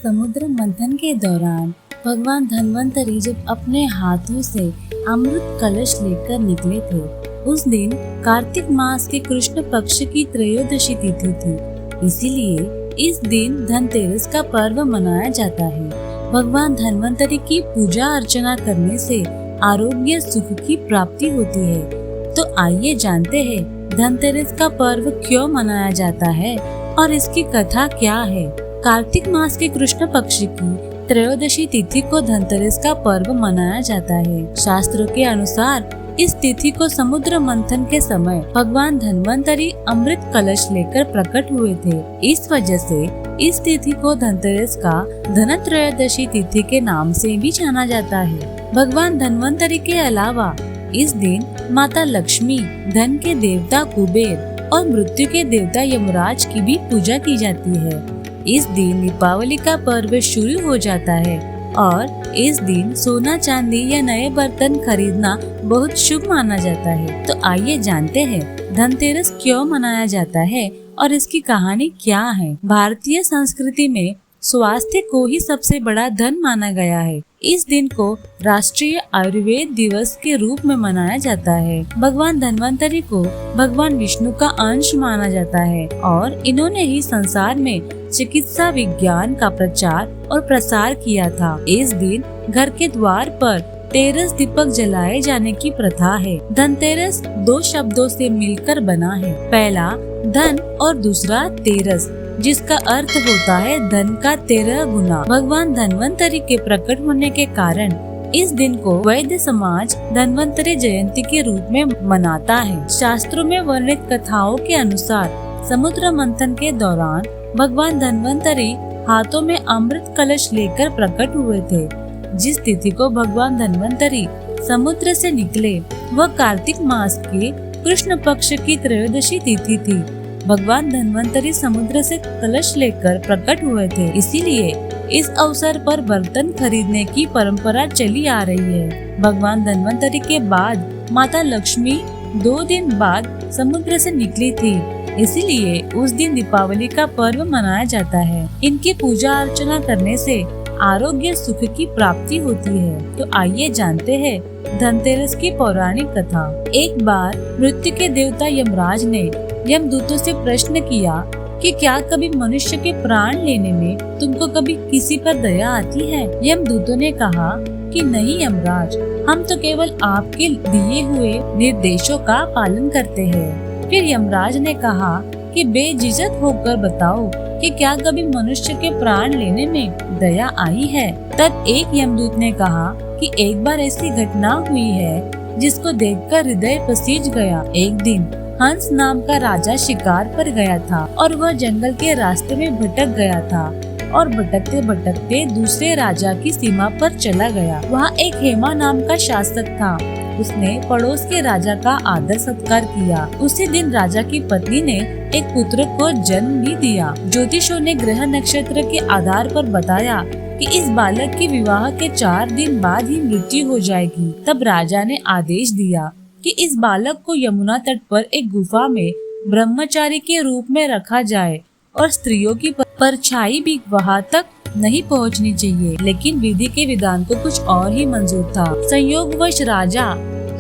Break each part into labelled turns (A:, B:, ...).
A: समुद्र मंथन के दौरान भगवान धन्वंतरी जब अपने हाथों से अमृत कलश लेकर निकले थे, उस दिन कार्तिक मास के कृष्ण पक्ष की त्रयोदशी तिथि थी। इसीलिए इस दिन धनतेरस का पर्व मनाया जाता है। भगवान धन्वंतरी की पूजा अर्चना करने से आरोग्य सुख की प्राप्ति होती है। तो आइए जानते हैं धनतेरस का पर्व क्यों मनाया जाता है और इसकी कथा क्या है। कार्तिक मास के कृष्ण पक्ष की त्रयोदशी तिथि को धनतेरस का पर्व मनाया जाता है। शास्त्रों के अनुसार इस तिथि को समुद्र मंथन के समय भगवान धन्वंतरी अमृत कलश लेकर प्रकट हुए थे। इस वजह से इस तिथि को धनतेरस का धनत्रयोदशी तिथि के नाम से भी जाना जाता है। भगवान धन्वंतरी के अलावा इस दिन माता लक्ष्मी, धन के देवता कुबेर और मृत्यु के देवता यमराज की भी पूजा की जाती है। इस दिन दीपावली का पर्व शुरू हो जाता है और इस दिन सोना चांदी या नए बर्तन खरीदना बहुत शुभ माना जाता है। तो आइए जानते हैं धनतेरस क्यों मनाया जाता है और इसकी कहानी क्या है। भारतीय संस्कृति में स्वास्थ्य को ही सबसे बड़ा धन माना गया है। इस दिन को राष्ट्रीय आयुर्वेद दिवस के रूप में मनाया जाता है। भगवान धन्वंतरी को भगवान विष्णु का अंश माना जाता है और इन्होंने ही संसार में चिकित्सा विज्ञान का प्रचार और प्रसार किया था। इस दिन घर के द्वार पर तेरस दीपक जलाए जाने की प्रथा है। धनतेरस दो शब्दों से मिलकर बना है, पहला धन और दूसरा तेरस, जिसका अर्थ होता है धन का 13 गुना। भगवान धन्वंतरी के प्रकट होने के कारण इस दिन को वैद्य समाज धन्वंतरी जयंती के रूप में मनाता है। शास्त्रों में वर्णित कथाओं के अनुसार समुद्र मंथन के दौरान भगवान धन्वंतरी हाथों में अमृत कलश लेकर प्रकट हुए थे। जिस तिथि को भगवान धन्वंतरी समुद्र से निकले वह कार्तिक मास के कृष्ण पक्ष की त्रयोदशी तिथि थी। भगवान धन्वंतरी समुद्र से कलश लेकर प्रकट हुए थे, इसीलिए इस अवसर पर बर्तन खरीदने की परंपरा चली आ रही है। भगवान धन्वंतरी के बाद माता लक्ष्मी 2 दिन बाद समुद्र से निकली थी, इसीलिए उस दिन दीपावली का पर्व मनाया जाता है। इनकी पूजा अर्चना करने से आरोग्य सुख की प्राप्ति होती है। तो आइए जानते हैं धनतेरस की पौराणिक कथा। एक बार मृत्यु के देवता यमराज ने यमदूतों से प्रश्न किया कि क्या कभी मनुष्य के प्राण लेने में तुमको कभी किसी पर दया आती है। यमदूतों ने कहा कि नहीं यमराज, हम तो केवल आपके दिए हुए निर्देशों का पालन करते हैं। फिर यमराज ने कहा कि बेझिझक होकर बताओ कि क्या कभी मनुष्य के प्राण लेने में दया आई है। तब एक यमदूत ने कहा कि एक बार ऐसी घटना हुई है जिसको देखकर हृदय पसीज गया। एक दिन हंस नाम का राजा शिकार पर गया था और वह जंगल के रास्ते में भटक गया था और भटकते भटकते दूसरे राजा की सीमा पर चला गया। वहाँ एक हेमा नाम का शासक था। उसने पड़ोस के राजा का आदर सत्कार किया। उसी दिन राजा की पत्नी ने एक पुत्र को जन्म भी दिया। ज्योतिषों ने ग्रह नक्षत्र के आधार पर बताया कि इस बालक के विवाह के 4 दिन बाद ही मृत्यु हो जाएगी। तब राजा ने आदेश दिया कि इस बालक को यमुना तट पर एक गुफा में ब्रह्मचारी के रूप में रखा जाए और स्त्रियों की परछाई भी वहाँ तक नहीं पहुँचनी चाहिए। लेकिन विधि के विधान को कुछ और ही मंजूर था। संयोगवश राजा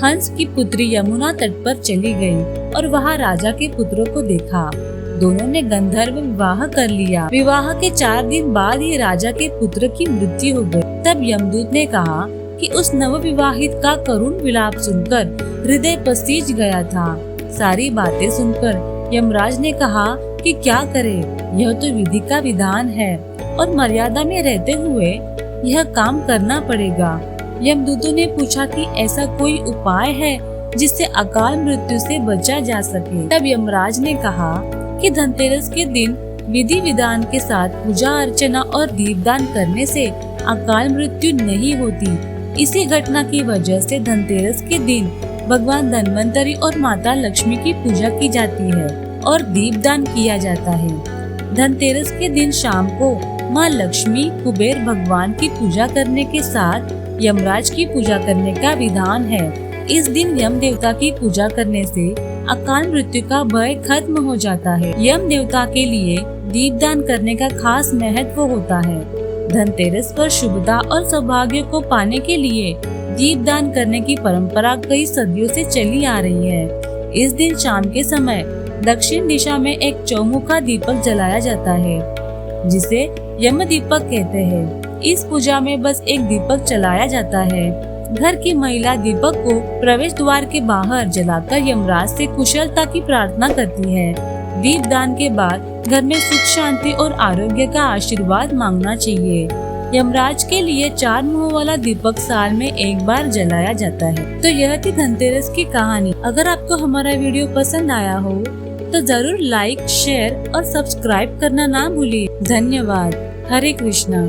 A: हंस की पुत्री यमुना तट पर चली गई और वहाँ राजा के पुत्रों को देखा। दोनों ने गंधर्व विवाह कर लिया। विवाह के 4 दिन बाद ही राजा के पुत्र की मृत्यु हो गई। तब यमदूत ने कहा कि उस नवविवाहित का करुण विलाप सुनकर हृदय पसीज गया था। सारी बातें सुनकर यमराज ने कहा कि क्या करे, यह तो विधि का विधान है और मर्यादा में रहते हुए यह काम करना पड़ेगा। यमदूतों ने पूछा कि ऐसा कोई उपाय है जिससे अकाल मृत्यु से बचा जा सके। तब यमराज ने कहा कि धनतेरस के दिन विधि विधान के साथ पूजा अर्चना और दीपदान करने से अकाल मृत्यु नहीं होती। इसी घटना की वजह से धनतेरस के दिन भगवान धन्वंतरी और माता लक्ष्मी की पूजा की जाती है और दीपदान किया जाता है। धनतेरस के दिन शाम को माँ लक्ष्मी, कुबेर भगवान की पूजा करने के साथ यमराज की पूजा करने का विधान है। इस दिन यम देवता की पूजा करने से अकाल मृत्यु का भय खत्म हो जाता है। यम देवता के लिए दीपदान करने का खास महत्व होता है। धनतेरस पर शुभता और सौभाग्य को पाने के लिए दीप दान करने की परंपरा कई सदियों से चली आ रही है। इस दिन शाम के समय दक्षिण दिशा में एक चौमुखा दीपक जलाया जाता है, जिसे यम दीपक कहते हैं। इस पूजा में बस एक दीपक जलाया जाता है। घर की महिला दीपक को प्रवेश द्वार के बाहर जलाकर यमराज से कुशलता की प्रार्थना करती है। दीप दान के बाद घर में सुख शांति और आरोग्य का आशीर्वाद मांगना चाहिए। यमराज के लिए 4 मुंह वाला दीपक साल में एक बार जलाया जाता है। तो यह थी धनतेरस की कहानी। अगर आपको हमारा वीडियो पसंद आया हो तो जरूर लाइक, शेयर और सब्सक्राइब करना ना भूलिए। धन्यवाद। हरे कृष्णा।